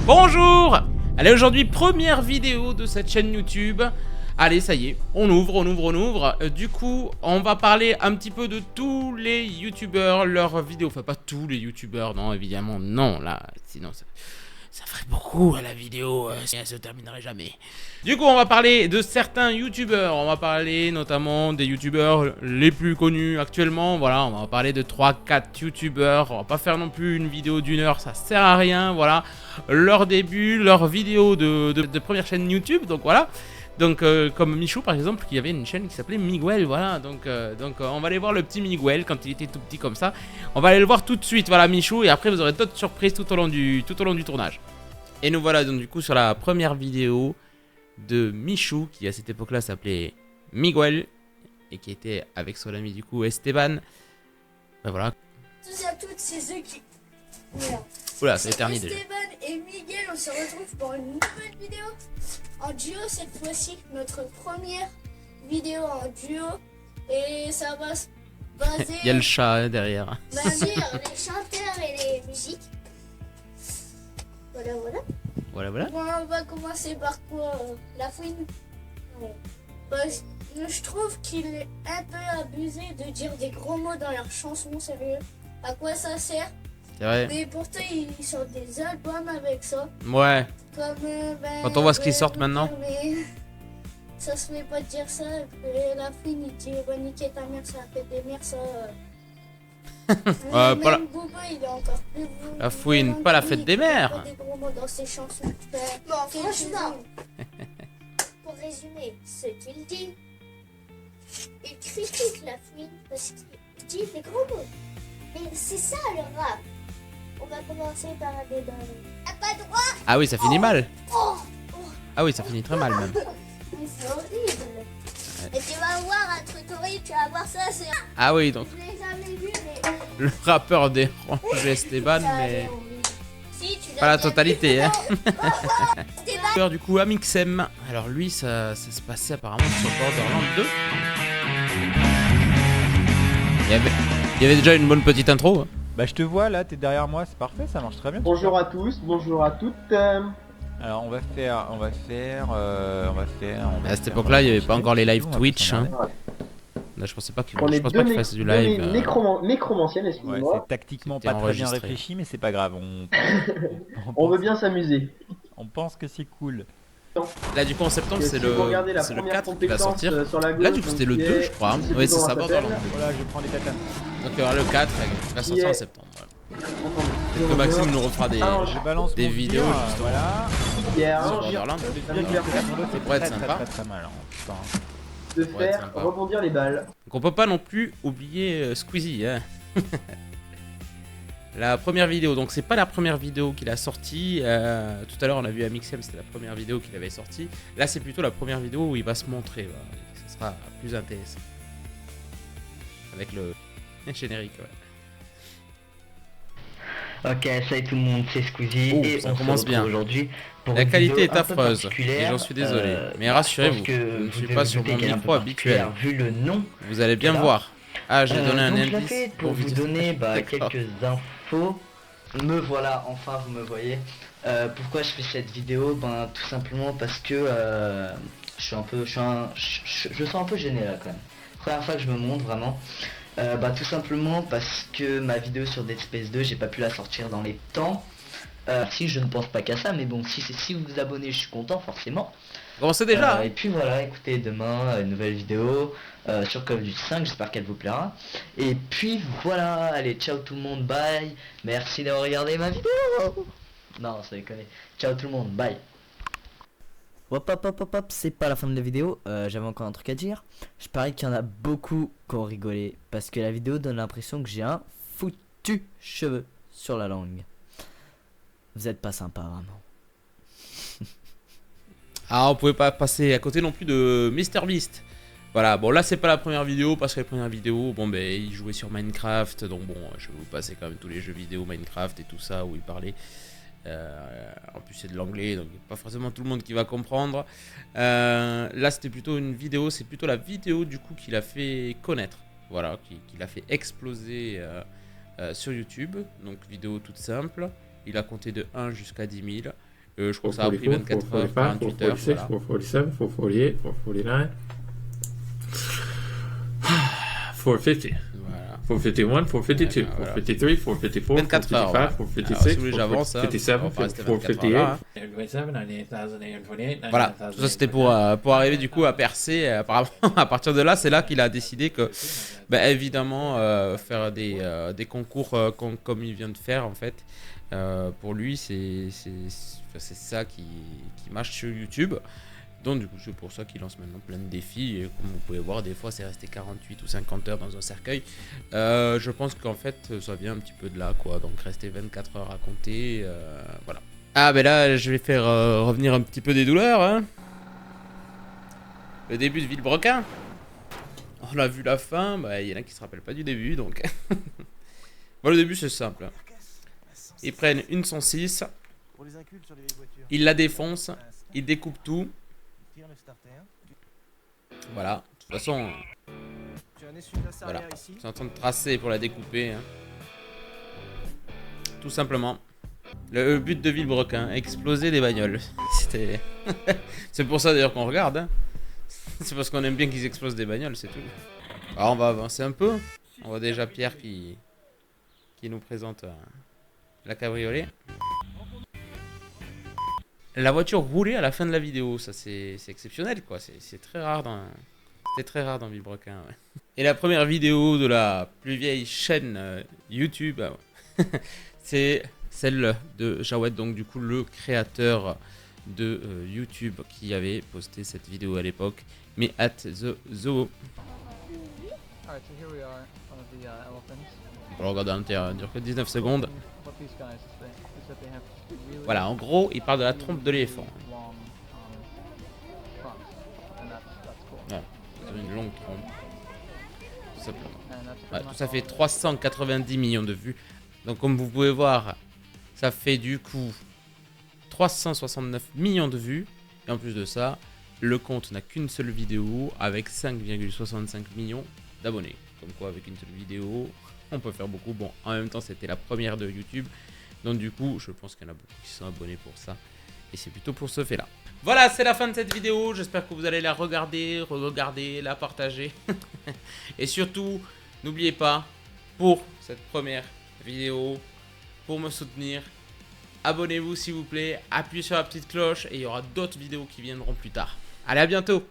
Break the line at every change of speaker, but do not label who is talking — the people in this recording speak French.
Bonjour! Allez, aujourd'hui, première vidéo de cette chaîne YouTube. Allez, ça y est, on ouvre. Du coup, on va parler un petit peu de tous les youtubeurs, leurs vidéos. Enfin, pas tous les youtubeurs, non, évidemment, non, là, sinon ça ferait beaucoup à la vidéo, elle se terminerait jamais. Du coup, on va parler de certains youtubeurs. On va parler notamment des youtubeurs les plus connus actuellement. Voilà, on va parler de 3-4 youtubeurs. On va pas faire non plus une vidéo d'une heure, ça sert à rien. Voilà, leur début, leur vidéo de première chaîne YouTube. Donc voilà. Donc comme Michou par exemple, qui avait une chaîne qui s'appelait Miguel, voilà, donc on va aller voir le petit Miguel quand il était tout petit comme ça. On va aller le voir tout de suite, voilà Michou, et après vous aurez d'autres surprises tout au long du tournage. Et nous voilà donc du coup sur la première vidéo de Michou, qui à cette époque-là s'appelait Miguel, et qui était avec son ami du coup Esteban. Ben voilà.
Tous à toutes, c'est eux qui... Merde.
Oula, c'est éterni déjà.
Esteban et Miguel, on se retrouve pour une nouvelle vidéo en duo cette fois-ci, notre première vidéo en duo, et ça va se baser
Il y a le chat hein, derrière.
sur les chanteurs et les musiques. Voilà. Bon, on va commencer par quoi? La fouine. Parce que je trouve qu'il est un peu abusé de dire des gros mots dans leurs chansons, sérieux. À quoi ça sert?
C'est vrai.
Mais pourtant, ils sortent des albums avec ça.
Ouais.
Comme,
Quand on voit ce qu'ils sortent maintenant.
Mais ça se fait pas de dire ça. Et la fouine, il dit va niquer ta mère, ça fait des mères, ça.
Pas la...
Booba, il est encore plus
La fouine, pas la fête des mères.
Des gros mots dans ses chansons. Bon, franchement, pour résumer ce qu'il dit, il critique la fouine parce qu'il dit des gros mots. Mais c'est ça le rap. On va commencer par un débat. T'as pas droit.
Ah oui, ça finit mal.
Oh,
Ah oui, ça finit très mal même.
mais c'est horrible. Et tu vas voir un truc horrible, tu vas voir ça, c'est...
Ah oui, donc
Je l'ai jamais vu, mais...
le rappeur dérange Esteban, mais
Si, tu
pas la
l'as bien
totalité,
vu.
hein.
Débat.
Du coup, Amixem. Alors lui, ça se passait apparemment sur Borderlands 2. Il y avait déjà une bonne petite intro. Hein.
Bah je te vois là, t'es derrière moi, c'est parfait, ça marche très bien.
Bonjour à tous, bonjour à toutes.
Alors on va faire.
À cette époque-là, il n'y avait pas encore les live Twitch. Hein. Là, je pensais pas qu'il
On est
pense pas qu'il fasse du live.
nécromanciennes,
Ouais,
excusez-moi.
c'est tactiquement
C'était
pas très bien
enregistré.
réfléchi, mais c'est pas grave.
On veut bien s'amuser.
On pense que c'est cool.
Là, du coup, en septembre,
Que
c'est
si vous regardez la
le
première
4 qui va
compétence,
sortir.
sur la gauche,
Là, du coup, c'était le
donc,
2, je crois.
je sais
Oui,
plus
c'est
comment
ça,
ça
Borderlands.
s'appelle.
Voilà, je prends les tatanes.
Donc, il y aura le 4 qui va sortir en septembre. Voilà. Peut-être que Maxime nous refera des
Je balance
des
mon
vidéos
sbire,
justement
voilà.
Hier,
sur
hein,
Borderlands.
Le sbire
Ça
qui
va
est sur l'autre, c'est
pourrait être
très,
sympa.
très mal. Hein, putain.
de
pourrait être
faire
sympa.
rebondir les balles.
Donc, on peut pas non plus oublier Squeezie. Hein. La première vidéo, donc c'est pas la première vidéo qu'il a sortie. Tout à l'heure on a vu Amixem, c'était la première vidéo qu'il avait sortie. Là c'est plutôt la première vidéo où il va se montrer. Voilà. Ce sera plus intéressant. Avec le générique. Ouais.
Ok, salut tout le monde, c'est Squeezie
Oh,
et
ça
on
commence
se
bien.
retrouve aujourd'hui pour
La
une
qualité
vidéo
est
un peu
affreuse,
particulière.
et j'en suis désolé. Mais
je
rassurez-vous,
pense que
je ne
vous
suis
devez
pas
vous
sur
douter
mon
qu'elle est un
micro
peu
habituel.
particulière Vu le nom.
Vous allez bien
Voilà.
voir. Ah, j'ai donné un
donc je l'ai
indice
fait pour vous
dire-
donner
D'accord.
quelques infos. Me voilà, enfin vous me voyez. Pourquoi je fais cette vidéo? Ben tout simplement parce que je sens un peu gêné là quand même. Première fois que je me montre vraiment. Bah tout simplement parce que ma vidéo sur Dead Space 2 j'ai pas pu la sortir dans les temps. Si je ne pense pas qu'à ça, mais bon si vous vous abonnez je suis content forcément.
Commencez déjà. hein.
Et puis voilà, écoutez, demain une nouvelle vidéo sur Call of Duty 5, j'espère qu'elle vous plaira. Et puis voilà, allez ciao tout le monde, bye. Merci d'avoir regardé ma vidéo. Non, ça déconne. Ciao tout le monde, bye. Hop, c'est pas la fin de la vidéo, j'avais encore un truc à dire. Je parie qu'il y en a beaucoup qui ont rigolé, parce que la vidéo donne l'impression que j'ai un foutu cheveu sur la langue. Vous êtes pas sympa vraiment.
Ah, on pouvait pas passer à côté non plus de MrBeast. Voilà, bon là c'est pas la première vidéo, parce que la première vidéo, bon ben il jouait sur Minecraft, donc bon je vais vous passer quand même tous les jeux vidéo Minecraft et tout ça où il parlait. En plus c'est de l'anglais, donc pas forcément tout le monde qui va comprendre. Là c'était plutôt une vidéo, c'est plutôt la vidéo du coup qu'il a fait connaître, voilà, qui l'a fait exploser sur YouTube. Donc vidéo toute simple, il a compté de 1 jusqu'à 10 000. Je crois que ça a pris 24 heures, 48 heures.
446,
Voilà.
447, 448, 449. 450.
Voilà.
451, 452,
Voilà.
453, 454,
24 heures,
455,
voilà.
456,
Alors, si vous voulez, j'avance, hein,
457,
on va pas rester 24 heures là, hein. Voilà, tout ça c'était pour arriver du coup à percer. Apparemment, à partir de là, c'est là qu'il a décidé que, bah, évidemment, faire des concours comme il vient de faire en fait. Pour lui, c'est ça qui marche sur YouTube. Donc du coup, c'est pour ça qu'il lance maintenant plein de défis. Et comme vous pouvez voir, des fois, c'est resté 48 ou 50 heures dans un cercueil. Je pense qu'en fait, ça vient un petit peu de là, quoi. Donc rester 24 heures à compter, voilà. Ah, ben là, je vais faire revenir un petit peu des douleurs, hein. Le début de Villebrequin. On a vu la fin, bah, il y en a qui se rappellent pas du début, donc... Bon, le début, c'est simple. Ils prennent une 106, ils la défoncent, ils découpent tout. Voilà, de toute façon, voilà, c'est en train de tracer pour la découper, hein. Tout simplement. Le but de Villebrequin, exploser des bagnoles. C'était... C'est pour ça d'ailleurs qu'on regarde, hein. C'est parce qu'on aime bien qu'ils explosent des bagnoles, c'est tout. Alors on va avancer un peu. On voit déjà Pierre qui nous présente la cabriolet. La voiture roulée à la fin de la vidéo, ça c'est exceptionnel quoi, c'est très rare dans... C'était très rare dans Villebrequin, ouais. Et la première vidéo de la plus vieille chaîne YouTube, c'est celle de Jawed, donc du coup le créateur de YouTube qui avait posté cette vidéo à l'époque, mais at the zoo.
Alright, so here we are, one of the elephants.
On peut le regarder à l'intérieur, ça dure que 19 secondes.
What these guys say is that they have really
Voilà, en gros, il parle de la trompe de l'éléphant.
long fronts, and that's cool.
Ouais, c'est une longue trompe. Tout simplement.
And that's
Ouais,
pretty
tout
much
ça fait
all.
390 millions de vues. Donc comme vous pouvez voir, ça fait du coup 369 millions de vues. Et en plus de ça, le compte n'a qu'une seule vidéo avec 5,65 millions d'abonnés. Comme quoi avec une seule vidéo, on peut faire beaucoup. Bon, en même temps c'était la première de YouTube. Donc du coup, je pense qu'il y en a beaucoup qui sont abonnés pour ça. Et c'est plutôt pour ce fait-là. Voilà, c'est la fin de cette vidéo. J'espère que vous allez la regarder, la partager. Et surtout, n'oubliez pas, pour cette première vidéo, pour me soutenir, abonnez-vous s'il vous plaît, appuyez sur la petite cloche et il y aura d'autres vidéos qui viendront plus tard. Allez, à bientôt!